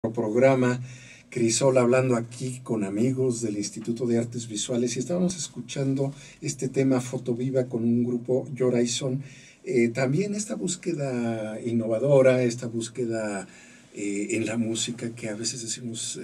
Programa Crisol, hablando aquí con amigos del Instituto de Artes Visuales, y estábamos escuchando este tema Fotoviva con un grupo Yoraison. También esta búsqueda innovadora, esta búsqueda en la música, que a veces decimos,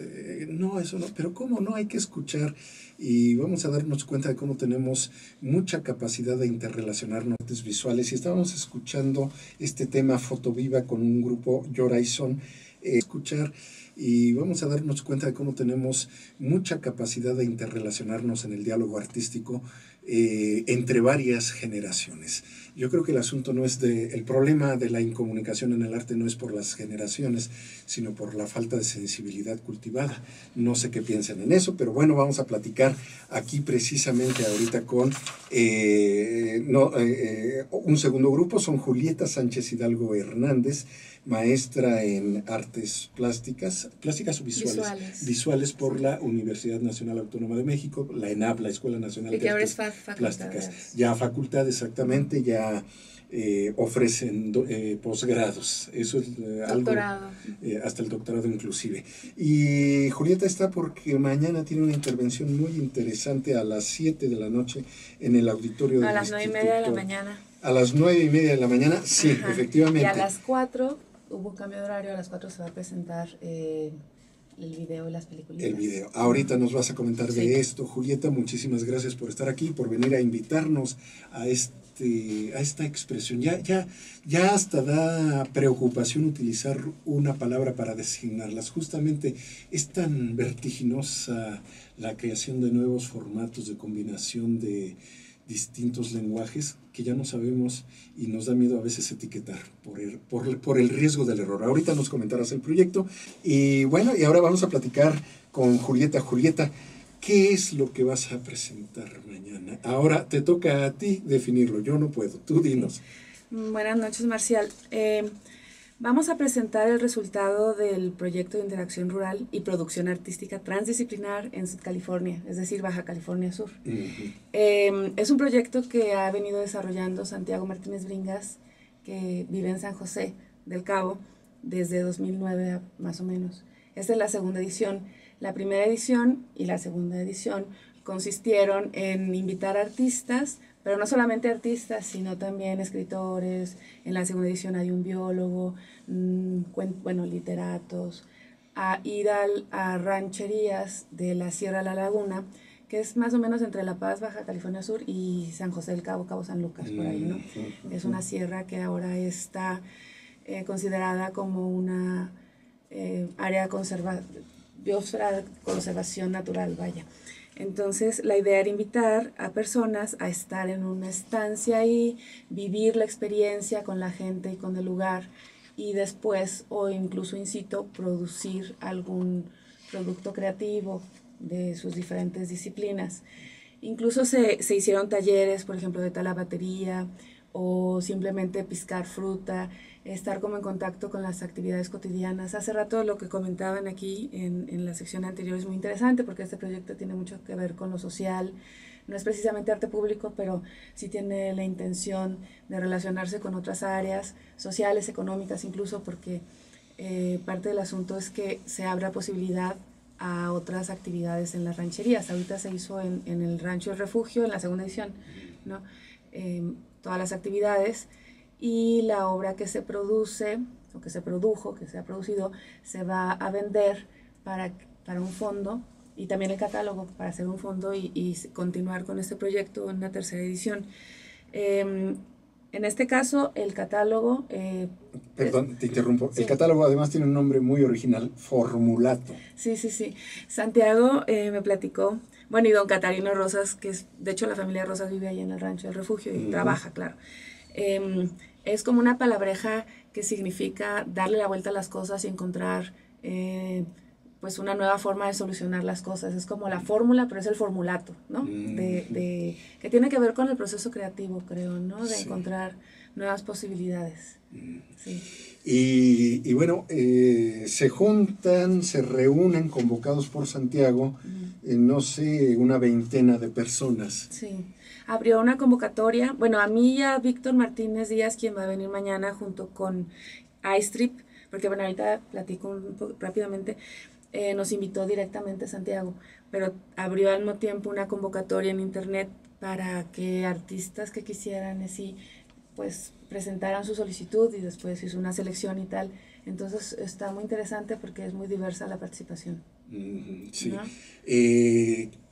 no, eso no, pero ¿cómo no? Hay que escuchar, y vamos a darnos cuenta de cómo tenemos mucha capacidad de interrelacionarnos artes visuales. Y estábamos escuchando este tema Fotoviva con un grupo Yoraison, escuchar, y vamos a darnos cuenta de cómo tenemos mucha capacidad de interrelacionarnos en el diálogo artístico entre varias generaciones. Yo creo que el asunto no es el problema de la incomunicación en el arte no es por las generaciones, sino por la falta de sensibilidad cultivada. No sé qué piensan en eso, pero bueno, vamos a platicar aquí precisamente ahorita con un segundo grupo. Son Julieta Sánchez Hidalgo Hernández, maestra en artes plásticas o visuales por la Universidad Nacional Autónoma de México, la ENAP, la Escuela Nacional de Artes Plásticas. Ya facultad, exactamente, ya ofrecen posgrados, eso es algo, hasta el doctorado inclusive. Y Julieta está porque mañana tiene una intervención muy interesante a las 7 de la noche en el auditorio del Instituto. A las 9:30 de la mañana. A las 9:30 de la mañana, sí, ajá, efectivamente. Y a las 4 hubo un cambio de horario, a las 4 se va a presentar el video y las películas. El video. Ahorita nos vas a comentar sí. de esto. Julieta, muchísimas gracias por estar aquí, por venir a invitarnos a esta expresión. Ya hasta da preocupación utilizar una palabra para designarlas. Justamente es tan vertiginosa la creación de nuevos formatos de combinación de distintos lenguajes que ya no sabemos, y nos da miedo a veces etiquetar por el riesgo del error. Ahorita nos comentarás el proyecto, y bueno, y ahora vamos a platicar con Julieta. Julieta, ¿qué es lo que vas a presentar mañana? Ahora te toca a ti definirlo, yo no puedo, tú dinos. Buenas noches, Marcial. Vamos a presentar el resultado del proyecto de interacción rural y producción artística transdisciplinar en Sudcalifornia, es decir, Baja California Sur. Es un proyecto que ha venido desarrollando Santiago Martínez Bringas, que vive en San José del Cabo desde 2009 más o menos. Esta es la segunda edición. La primera edición y la segunda edición consistieron en invitar artistas, pero no solamente artistas, sino también escritores. En la segunda edición hay un biólogo, literatos, a ir a rancherías de la Sierra de la Laguna, que es más o menos entre La Paz, Baja California Sur, y San José del Cabo, Cabo San Lucas, por ahí, ¿no? Es una sierra que ahora está considerada como una área biosfera de conservación natural, vaya. Entonces, la idea era invitar a personas a estar en una estancia ahí, vivir la experiencia con la gente y con el lugar, y después, o incluso in situ, producir algún producto creativo de sus diferentes disciplinas. Incluso se hicieron talleres, por ejemplo, de talabatería, o simplemente piscar fruta, estar como en contacto con las actividades cotidianas. Hace rato lo que comentaban aquí en la sección anterior es muy interesante, porque este proyecto tiene mucho que ver con lo social. No es precisamente arte público, pero sí tiene la intención de relacionarse con otras áreas sociales, económicas incluso, porque parte del asunto es que se abra posibilidad a otras actividades en las rancherías. Ahorita se hizo en el Rancho El Refugio, en la segunda edición, ¿no? Todas las actividades, y la obra que se produce, o que se produjo, que se ha producido, se va a vender para un fondo, y también el catálogo para hacer un fondo y continuar con este proyecto en una tercera edición. En este caso, el catálogo... Perdón, te interrumpo. Sí. El catálogo además tiene un nombre muy original, Formulato. Sí. Santiago me platicó, bueno, y don Catarino Rosas, que es, de hecho la familia Rosas vive ahí en el Rancho del Refugio y trabaja, claro. Es como una palabreja que significa darle la vuelta a las cosas y encontrar pues una nueva forma de solucionar las cosas. Es como la fórmula, pero es el formulato, ¿no? Que tiene que ver con el proceso creativo, creo, ¿no? De encontrar nuevas posibilidades. Sí. Y bueno, se juntan, se reúnen, convocados por Santiago, no sé, una veintena de personas. Sí. Abrió una convocatoria, bueno, a mí y a Víctor Martínez Díaz, quien va a venir mañana junto con iStrip, porque bueno, ahorita platico un poco rápidamente. Nos invitó directamente Santiago, pero abrió al mismo tiempo una convocatoria en internet para que artistas que quisieran así, pues presentaran su solicitud y después hizo una selección y tal. Entonces está muy interesante porque es muy diversa la participación. Sí. ¿No?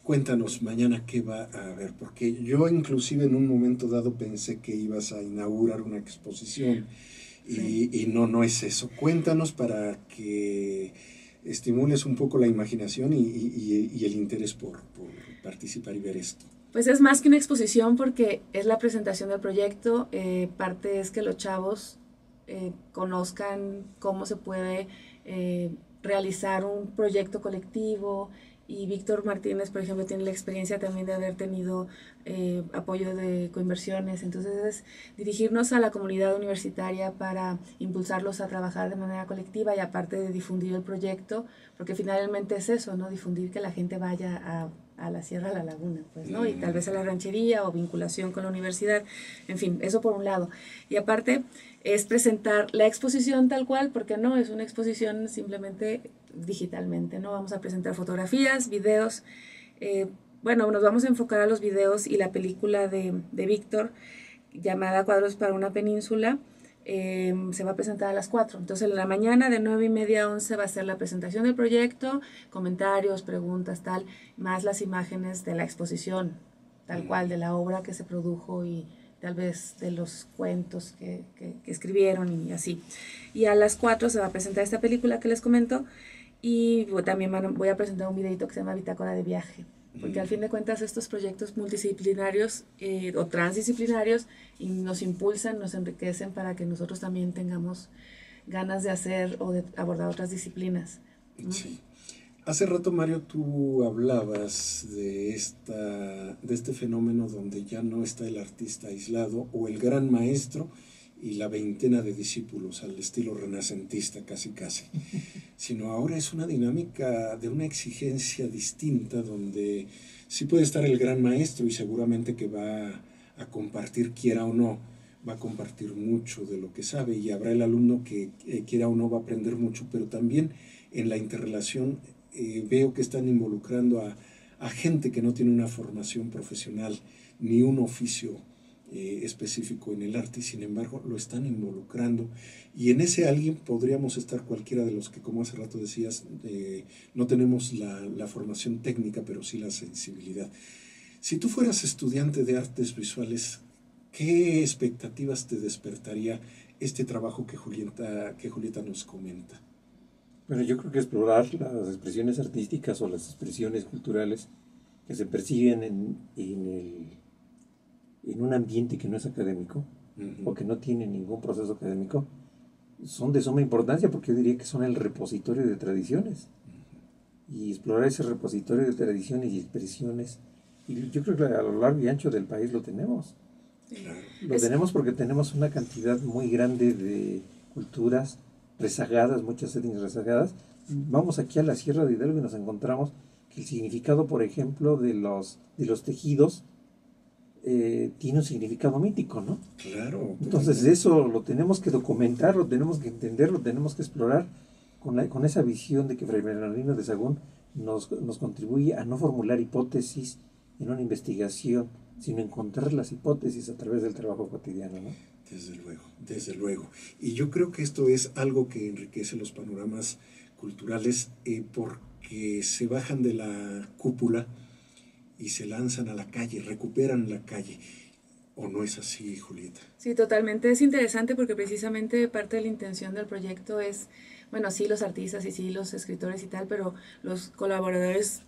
Cuéntanos mañana qué va a haber, porque yo inclusive en un momento dado pensé que ibas a inaugurar una exposición y no es eso. Cuéntanos para que estimules un poco la imaginación y el interés por participar y ver esto. Pues es más que una exposición porque es la presentación del proyecto. Parte es que los chavos conozcan cómo se puede realizar un proyecto colectivo. Y Víctor Martínez, por ejemplo, tiene la experiencia también de haber tenido apoyo de coinversiones. Entonces es dirigirnos a la comunidad universitaria para impulsarlos a trabajar de manera colectiva y aparte de difundir el proyecto, porque finalmente es eso, ¿no? Difundir que la gente vaya a la Sierra de la Laguna, pues, ¿no? Y tal vez a la ranchería o vinculación con la universidad. En fin, eso por un lado. Y aparte es presentar la exposición tal cual, porque no es una exposición simplemente digitalmente, ¿no? Vamos a presentar fotografías, videos. Bueno, nos vamos a enfocar a los videos y la película de Víctor, llamada Cuadros para una península, se va a presentar a las 4. Entonces, en la mañana de 9:30 a 11 va a ser la presentación del proyecto, comentarios, preguntas, tal, más las imágenes de la exposición, tal cual, de la obra que se produjo y tal vez de los cuentos que escribieron y así. Y a las 4 se va a presentar esta película que les comento y también voy a presentar un videito que se llama Bitácora de Viaje, porque al fin de cuentas estos proyectos multidisciplinarios o transdisciplinarios nos impulsan, nos enriquecen para que nosotros también tengamos ganas de hacer o de abordar otras disciplinas, ¿no? Sí. Hace rato, Mario, tú hablabas de este fenómeno donde ya no está el artista aislado o el gran maestro y la veintena de discípulos al estilo renacentista casi, sino ahora es una dinámica de una exigencia distinta donde sí puede estar el gran maestro y seguramente que va a compartir, quiera o no, va a compartir mucho de lo que sabe y habrá el alumno que quiera o no va a aprender mucho, pero también en la interrelación veo que están involucrando a gente que no tiene una formación profesional ni un oficio específico en el arte y sin embargo lo están involucrando y en ese alguien podríamos estar cualquiera de los que, como hace rato decías, no tenemos la formación técnica pero sí la sensibilidad. Si tú fueras estudiante de artes visuales, ¿qué expectativas te despertaría este trabajo que Julieta nos comenta? Bueno, yo creo que explorar las expresiones artísticas o las expresiones culturales que se persiguen en un ambiente que no es académico o que no tiene ningún proceso académico son de suma importancia porque yo diría que son el repositorio de tradiciones y explorar ese repositorio de tradiciones y expresiones y yo creo que a lo largo y ancho del país lo tenemos. Claro. Lo tenemos porque tenemos una cantidad muy grande de culturas rezagadas, muchas etnias rezagadas. Vamos aquí a la Sierra de Hidalgo y nos encontramos que el significado, por ejemplo, de los tejidos tiene un significado mítico, ¿no? Claro. Entonces eso lo tenemos que documentar, lo tenemos que entender, lo tenemos que explorar con esa visión de que Fray Bernardino de Sahagún nos contribuye a no formular hipótesis en una investigación, sino encontrar las hipótesis a través del trabajo cotidiano, ¿no? Desde luego. Y yo creo que esto es algo que enriquece los panoramas culturales porque se bajan de la cúpula y se lanzan a la calle, recuperan la calle. ¿O no es así, Julieta? Sí, totalmente. Es interesante porque precisamente parte de la intención del proyecto es, bueno, sí los artistas y sí los escritores y tal, pero los colaboradores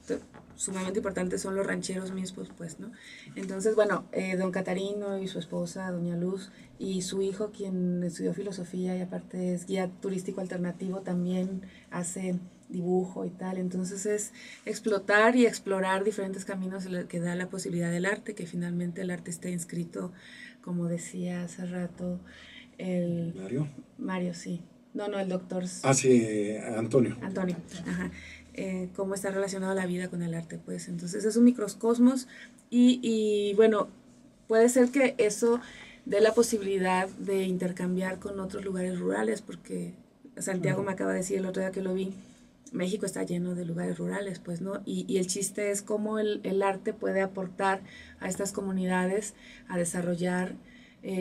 sumamente importantes son los rancheros mismos, pues, ¿no? Entonces, bueno, don Catarino y su esposa, doña Luz, y su hijo, quien estudió filosofía y aparte es guía turístico alternativo, también hace dibujo y tal. Entonces es explotar y explorar diferentes caminos que da la posibilidad del arte, que finalmente el arte está inscrito, como decía hace rato el... Mario, sí. No, el doctor... Sí, Antonio. Antonio, ajá. Cómo está relacionado la vida con el arte, pues. Entonces es un microcosmos y bueno, puede ser que eso dé la posibilidad de intercambiar con otros lugares rurales, porque Santiago me acaba de decir el otro día que lo vi, México está lleno de lugares rurales, pues, ¿no? Y el chiste es cómo el arte puede aportar a estas comunidades a desarrollar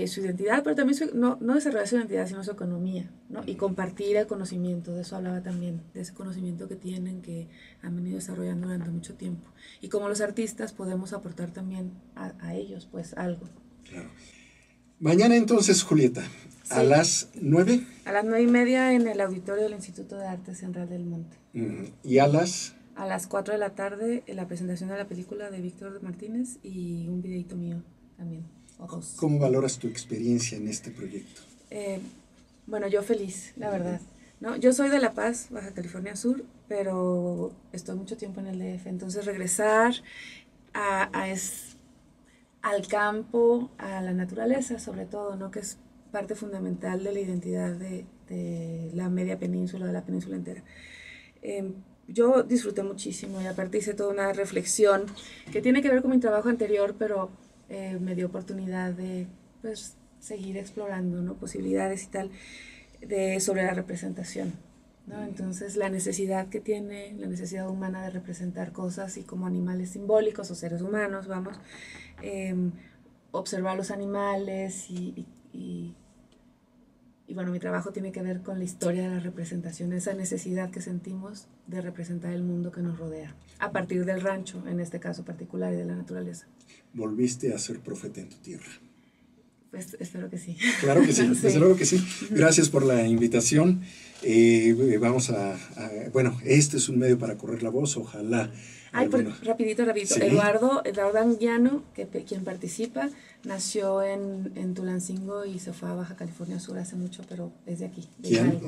su identidad, pero también no desarrollar su identidad, sino su economía, ¿no? Y compartir el conocimiento, de eso hablaba también, de ese conocimiento que tienen, que han venido desarrollando durante mucho tiempo. Y como los artistas podemos aportar también a ellos, pues, algo. Claro. Mañana entonces, Julieta, sí. ¿A las 9? A las 9:30 en el auditorio del Instituto de Arte Central del Monte. ¿Y a las? A las 4 de la tarde, en la presentación de la película de Víctor Martínez y un videito mío también. ¿Cómo valoras tu experiencia en este proyecto? Bueno, yo feliz, la verdad, ¿no? Yo soy de La Paz, Baja California Sur, pero estoy mucho tiempo en el DF, entonces regresar al campo, a la naturaleza sobre todo, ¿no? Que es parte fundamental de la identidad de la media península, de la península entera. Yo disfruté muchísimo y aparte hice toda una reflexión que tiene que ver con mi trabajo anterior, pero me dio oportunidad de, pues, seguir explorando, ¿no? Posibilidades y tal sobre la representación, ¿no? Entonces la necesidad que tiene, la necesidad humana de representar cosas y como animales simbólicos o seres humanos, vamos, observar los animales y bueno, mi trabajo tiene que ver con la historia de la representación, esa necesidad que sentimos de representar el mundo que nos rodea, a partir del rancho, en este caso particular, y de la naturaleza. ¿Volviste a ser profeta en tu tierra? Pues espero que sí. Claro que sí, desde luego que sí. Gracias por la invitación. Vamos bueno, este es un medio para correr la voz, ojalá. Rapidito. ¿Sí? Eduardo Anguiano, quien participa, nació en Tulancingo y se fue a Baja California Sur hace mucho, pero es de aquí. ¿Quién?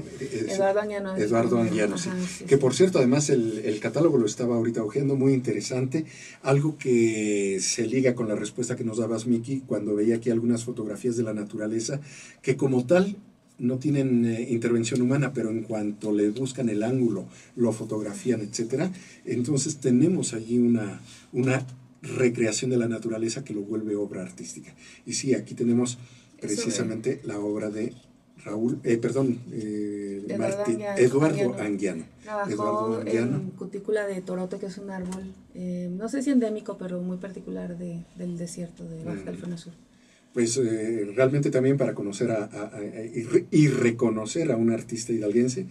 Eduardo Anguiano. Eduardo Anguiano, sí. Sí. Que por cierto, además el catálogo lo estaba ahorita hojeando, muy interesante. Algo que se liga con la respuesta que nos dabas, Miki, cuando veía aquí algunas fotografías de la naturaleza, que como tal no tienen intervención humana, pero en cuanto le buscan el ángulo, lo fotografían, etcétera, entonces tenemos allí una recreación de la naturaleza que lo vuelve obra artística. Y sí, aquí tenemos precisamente la obra de Eduardo Anguiano. Trabajó en cutícula de torote, que es un árbol, no sé si endémico, pero muy particular del desierto de Baja California Sur. Pues realmente también para conocer y reconocer a un artista hidalguense,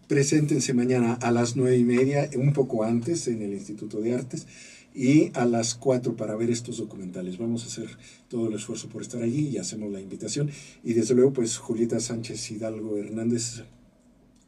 preséntense mañana a las 9:30, un poco antes, en el Instituto de Artes, y a las 4 para ver estos documentales. Vamos a hacer todo el esfuerzo por estar allí y hacemos la invitación. Y desde luego, pues Julieta Sánchez Hidalgo Hernández,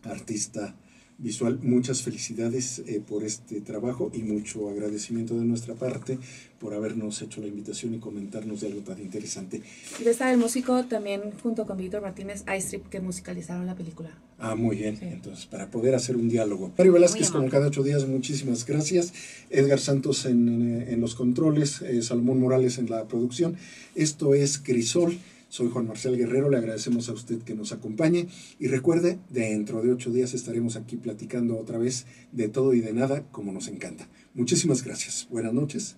artista visual, muchas felicidades por este trabajo y mucho agradecimiento de nuestra parte por habernos hecho la invitación y comentarnos de algo tan interesante. Y está el músico también junto con Víctor Martínez, iStrip, que musicalizaron la película. Muy bien, sí. Entonces para poder hacer un diálogo. Mario Velázquez, como cada 8 días, muchísimas gracias. Edgar Santos en los controles, Salomón Morales en la producción. Esto es Crisol. Soy Juan Marcial Guerrero, le agradecemos a usted que nos acompañe y recuerde, dentro de 8 días estaremos aquí platicando otra vez de todo y de nada como nos encanta. Muchísimas gracias. Buenas noches.